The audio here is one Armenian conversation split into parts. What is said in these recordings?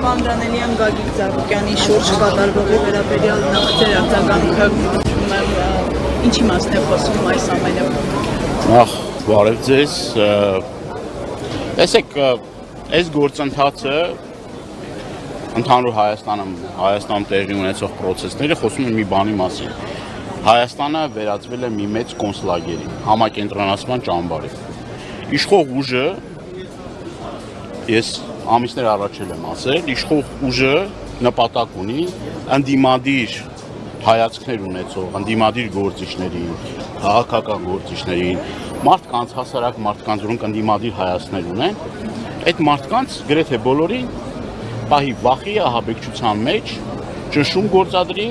Պարոն Դանելյան, Գագիկ Ծառուկյանի շուրջ կատարվողի վերաբերյալ ձեր արձագանքը ինչի մասն է խոսում այս ամենը։ Ախ, բարև ձեզ։ Տեսեք, այս գործընթացը ընդհանուր Հայաստանում տեղի ունեցող process-ները խոսում են մի բանի մասին։ Հայաստանը վերածվել է մի մեծ կոնցլագերի, համակենտրոնացման ճամբարի։ Իշխող ուժը, ես ամիսներ առաջ եմ ասել, իշխող ուժը նպատակ ունի ընդդիմադիր հայացքներ ունեցող, ընդդիմադիր գործիչներին, քաղաքական գործիչներին, մարդկանց, հասարակ մարդկանց, որոնք ընդդիմադիր հայացքներ ունեն, այդ մարդկանց գրեթե բոլորին պահի վախի ահաբեկչության մեջ ճնշում գործադրի,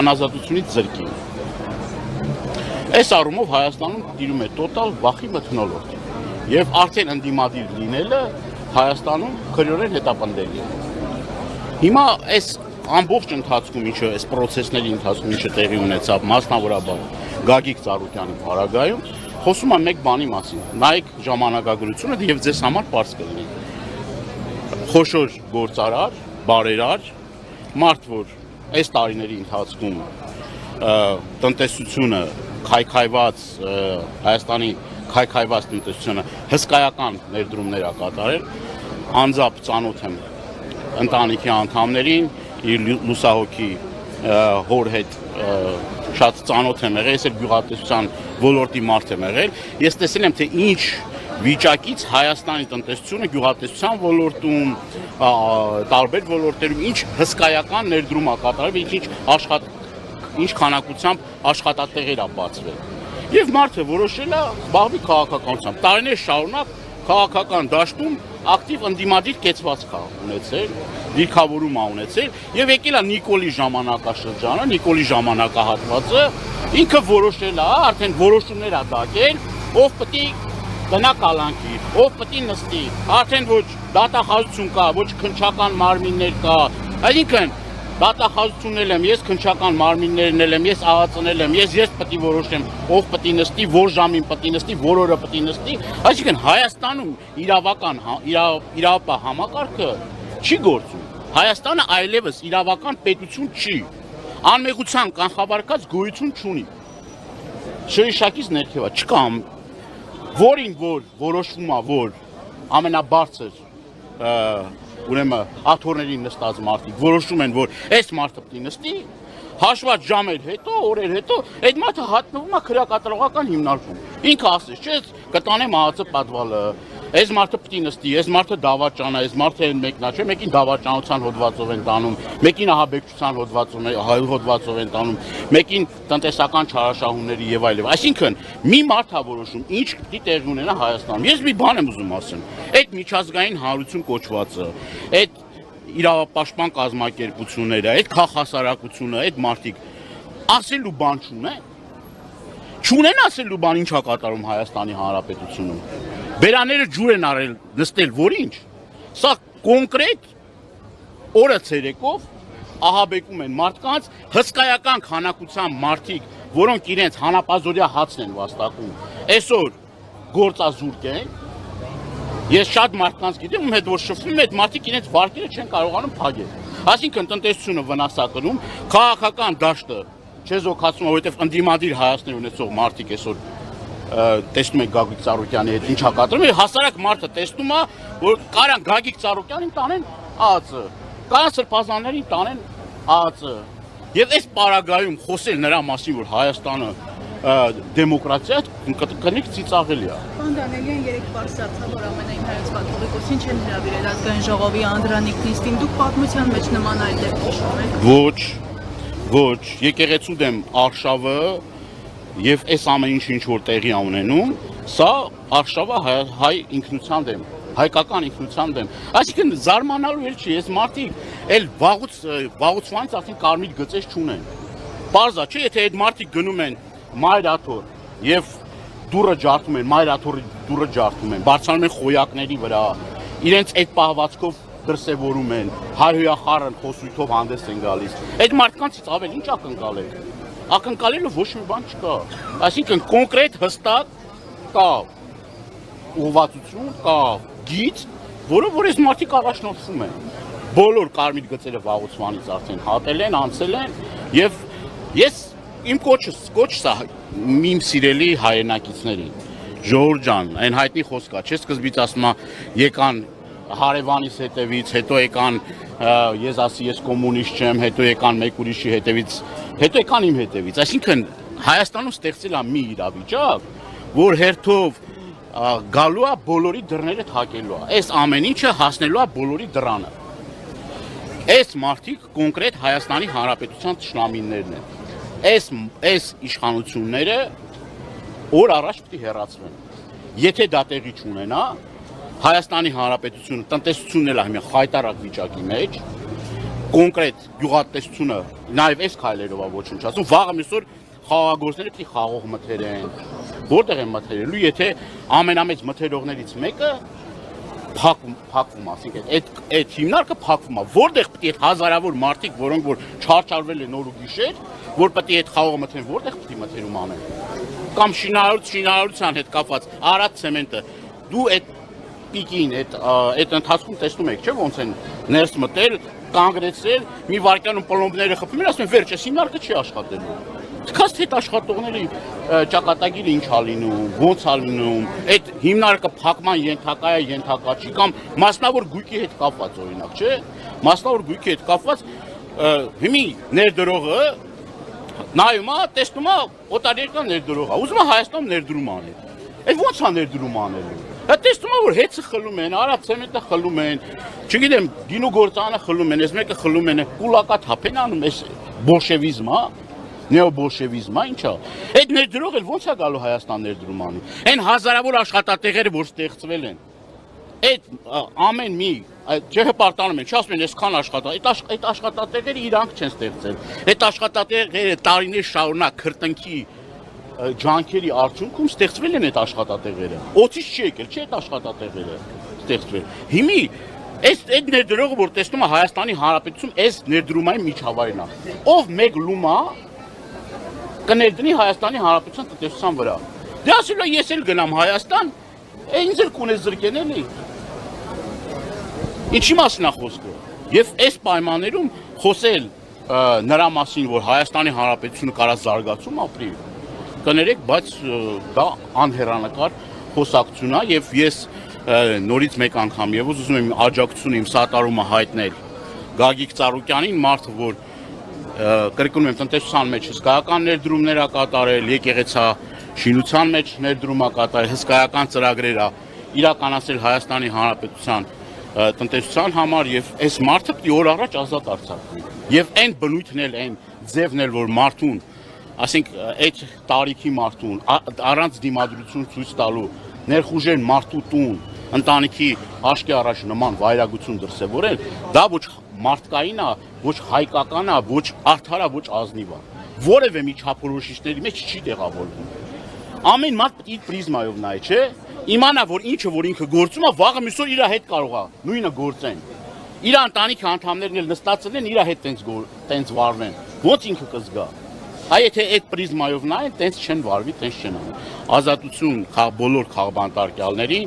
անազատությունից զրկի։ Այս առումով Հայաստանում տիրում է տոտալ վախի մթնոլորտ եւ արդեն ընդդիմադիր լինելը Հայաստանում քրեորեն հետապնդելի է։ Հիմա այս ամբողջ ընթացքում ինչը այս process-ների ընթացքում ինչը տեղի ունեցավ մասնավորաբար Գագիկ Ծառուկյանի պարագայում խոսում է մեկ բանի մասին։ Նայեք ժամանակագրությունը եւ ձեզ համար པարզ կլինի։ Խոշոր գործարար, բարերար, մարդ, որ այս տարիների ընթացքում տնտեսությունը քայքայված Հայաստանի քայքայված տնտեսությունը հսկայական ներդրումներ ա կատարել, անձամբ ծանոթ եմ ընտանիքի անդամներին, իր լուսահոգի հոր հետ շատ ծանոթ եմ եղել, ես էլ գյուղատնտեսության ոլորտի մարդ եմ եղել, ես տեսել եմ, թե ինչ վիճակից Հայաստանի տնտեսությունը գյուղատնտեսության ոլորտում, տարբեր ոլորտերում ինչ հսկայական ներդրում ա կատարվել, ինչ քանակությամբ աշխատատեղեր ա բացվել։ Եվ մարդը որոշել է զբաղվի քաղաքականությամբ։ Տարիներ շարունակ քաղաքական դաշտում ակտիվ ընդդիմադիր կեցվածք ա ունեցել, դիրքավորում ա ունեցել եւ եկել է Նիկոլի ժամանակաշրջանը, Նիկոլի ժամանակահատվածը, ինքը որոշել է, արդեն որոշումներ ա դակել, ով պետք է գնա կալանքի, ով պետք է նստի, արդեն ոչ դատախազություն կա, ոչ քննչական մարմիններ կա, այսինքն դատախազությունն եմ, ես քննչական մարմիններն եմ, ես ԱԱԾ-ն եմ, ես պետք է որոշեմ, ով պետք է նստի, որ ժամին պետք է նստի, որ օրը պետք է նստի, այսինքն Հայաստանում իրավապահ համակարգը չի գործում։ Հայաստանը այլևս իրավական պետություն չի, անմեղության կանխավարկած գոյություն չունի։ Շրիշակից ներքևա չկա, որին որ որոշվում է, որ ամենաբարձր ուրեմն աթոռներին նստած մարդիկ որոշում են, որ այս մարդը պետք է նստի, հաշված ժամեր հետո, օրեր հետո, այդ մարդը հատնվում է քրեակատարողական հիմնարկում։ Ինքը ասես, չէ, կտանեմ ԱԱԾ պատվալը, այս մարդը պետք է նստի, այս մարդը դավաճան է, այս մարդը մեկնա, չէ, մեկին դավաճանության հոդվածով են տանում, մեկին ահաբեկչության հոդվածով են տանում, մեկին տնտեսական չարաշահումների եւ այլն։ Այսինքն մի մարդ է որոշում, ինչ պետք է տեղի ունենա Հայաստանում։ Ես մի բան եմ ուզում ասեմ, այդ միջազգային հանրություն կոչվածը, այդ իրավապաշտպան կազմակերպությունները, այդ քաղաքասարակությունը, այդ մարդիկ ասելու բան չունեն ասելու բան ինչ է կատարում Հայաստանի Հանրապետությունում։ Բերաները ջուր են արել նստել, որ ինչ։ Սա կոնկրետ օրը ցերեկով ահաբեկում են մարդկանց, հսկայական քանակությամբ մարդիկ, որոնք իրենց հանապազորյա հացն են վաստակում, այսօր գործազուրկ են։ Ես շատ մարդկանց գիտեմ, ում հետ որ շփվում եմ, այդ մարդիկ իրենց վարկերը չեն կարողանում փակել։ Այսինքն տնտեսությունը վնասականում, քաղաքական դաշտը չեզոքացնում, որովհետև ընդդիմադիր հայացքներ ունեցող մարդիկ այսօր տեսնում են Գագիկ Ծառուկյանի հետ ինչ ա կատարում, հասարակ մարդը տեսնում է, որ կարան Գագիկ Ծառուկյանին տանեն ԱԱԾ, կարան սրբազաններին տանեն ԱԱԾ։ Եվ այս պարագայում խոսել նրա մասին, որ Հայաստանը դեմոկրատիա կնիկ ծիծաղելի է։ Պարոն Դանելյան, երեք պարզացա, որ ամենայն հայոց կաթողիկոսին չեն հրավիրել ազգային ժողովի անդրանիկ նիստին, դուք պատմության մեջ նման այլ դեպք հիշում եք։ Ոչ, եկեղեցու դեմ արշավը եւ այս ամեն ինչ որ տեղի ա ունենում, սա արշավը հայ ինքնության դեմ, հայկական ինքնության դեմ։ Այսինքն զարմանալու էլ չի, այս մարդիկ էլ վաղուց արդեն կարմիր գծեր չունեն։ Պարզա չէ, եթե այդ մարդիկ գնում են մայրաթոր եւ դուրը ջարդում են, մայրաթորի դուրը ջարդում են, բարձրանում են խոյակների վրա, իրենց այդ պահվածքով դրսևորում են, հայհոյախառն խոսույթով հանդես են գալիս։ Այդ մարդկանցից ավել ինչ ակնկալել։ Ակնկալելը ոչ մի բան չկա։ Այսինքն կոնկրետ հստակ կա ուղղվածություն, կա գիծ, որը որ այս մարդիկ առաջնորդվում են։ բոլոր կարմիր գծերը վաղուցմանից արդեն հատել են, անցել են եւ ես իմ կոչս սա իմ սիրելի հայրենակիցներին Ժողովուրդ ջան, այն հայտնի խոսքա, չէ՞ սկզբից ասում եկան հարևանիս հետևից, հետո եկան ես ասի ես կոմունիստ չեմ, հետո եկան մեկ ուրիշի հետևից, հետո եկան իմ հետևից, այսինքն Հայաստանում ստեղծել է մի իրավիճակ, որ հերթով գալու է բոլորի դռները թակելու է, այս ամեն ինչը հասնելու է բոլորի դռանը։ Այս մարդիկ կոնկրետ Հայաստանի Հանրապետության թշնամիներն են։ Այս իշխանությունները օր առաջ պետք է հեռացվեն։ Եթե դա տեղի չունենա, Հայաստանի Հանրապետությունը տնտեսությունն էլ է հիմա խայտարակ վիճակի մեջ, կոնկրետ գյուղատնտեսությունը նաև այս քայլերով է ոչնչացում, վաղը մյուսօր խաղաղագործները պետք է խաղող մթերեն, որտեղ են մթերելու, եթե ամենամեծ մթերողներից մեկը փակվում, ասենք այդ հիմնարկը փակվում է, որտեղ պետք է հազարավոր մարդիկ, որոնք որ չարչարվել են օր ու գիշեր, որ պետք է այդ խաղողը մթերեն, որտեղ պետք է մթերում անեն։ Կամ շինարարության հետ կապված Արադ ցեմենտը, դու այդ պիկին, այդ ընթացքում տեսնում եք, չէ՞ ոնց են ներս մտել, կանգնեցել, մի վայրկյանում պլոմբները խփում են, ասում են վերջ, այս հիմնարկը չի աշխատելու։ Թքած թե այդ աշխատողների ճակատագիրը ինչ ա լինում, ոնց ա լինում, այդ հիմնարկը փակման ենթակա է, ենթակա չի, կամ մասնավոր գույքի հետ կապված օրինակ, չէ՞։ Մասնավոր գույքի հետ կապված հիմի ներդրողը նայում է, տեսնում է օտարերկրյա ներդրող է, ուզում է Հայաստանում ներդրում անել։ Այդ ո՞նց է ներդրում անելու։ Հա տեսնում է որ հեծը խլում են, Արադ ցեմենտը խլում են, չգիտեմ, գինու գործարանը խլում են, այս մեկը խլում են, կուլակա թափ են անում, այս բոլշևիզմը, նեոբոլշևիզմը, ինչ է։ Այդ ներդրողը ո՞նց է գալու Հայաստան ներդրում անի։ Այն հազարավոր աշխատատեղերը, որ ստեղծվել են, այդ ամեն մի ջհպարտանում են, չասում են այսքան այդ աշխատատեղերը իրանք չեն ստեղծել։ Այդ աշխատատեղերը տարիներ շարունակ քրտնքի ջանքերի արդյունքում ստեղծվել են այդ աշխատատեղերը։ Օծից չի եկել, չէ՞ այդ աշխատատեղերը ստեղծվել։ Հիմի այդ ներդրողը, որ տեսնում է Հայաստանի Հանրապետություն, այս ներդրումային միջավայրն է։ Ով մեկ լումա կներդնի Հայաստանի Հանրապետության տնտեսության վրա։ Դե ասել է ես էլ գնամ Հայաստան, ինձ էլ կունես զրկեն էլի։ Ինչի մասին է խոսքը։ Եվ այս պայմաններում խոսել նրա մասին, որ Հայաստանի Հանրապետությունը կարա զարգացում ապրի, կներեք, բայց դա անհեռանկար խոսակցություն է եւ ես նորից մեկ անգամ եւս ուզում եմ աջակցություն իմ սատարումը հայտնել Գագիկ Ծառուկյանին, մարդը, որ կրկնում եմ տնտեսության մեջ հսկայական ներդրումներ է կատարել, եկեղեցա շինության մեջ ներդրում է կատարել, հսկայական ծրագրեր է իրականացել Հայաստանի Հանրապետության տնտեսության համար եւ այս մարդը պետք է օր առաջ ազատ արձակվի։ Եվ այն բնույթն էլ, այն ձևն էլ, որ մարդուն, ասենք այդ տարիքի մարդուն առանց դիմադրություն ցույց տալու ներխուժեն մարդու տուն, ընտանիքի աշկի առաջ նման վայրագություն դրսևորել, դա ոչ մարդկային է, ոչ հայկական է, ոչ արդար է, ոչ ազնիվ է։ Որևէ մի չափորոշիչների մեջ չի տեղավորվում։ Ամեն մարդ պետք է իր պրիզմայով նայ, չէ՞։ Իմանա, որ ինչը որ ինքը գործում է, վաղը մյուսօր իր հետ կարող է նույնը գործեն։ Իր ընտանիքի անդամներն էլ նստածել են իր հետ տենց վարվեն։ Ոնց ինքը կզգա։ Այ եթե այդ պրիզմայով նայեն, տենց չեն վարվի, տենց չեն անի։ Ազատություն բոլոր քաղբանտարկյալներին,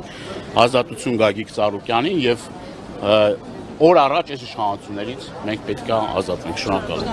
ազատություն Գագիկ Ծառուկյանին եւ օր առաջ այս իշխանություններից մենք պետք է ազատվենք։ Շնորհակալ եմ։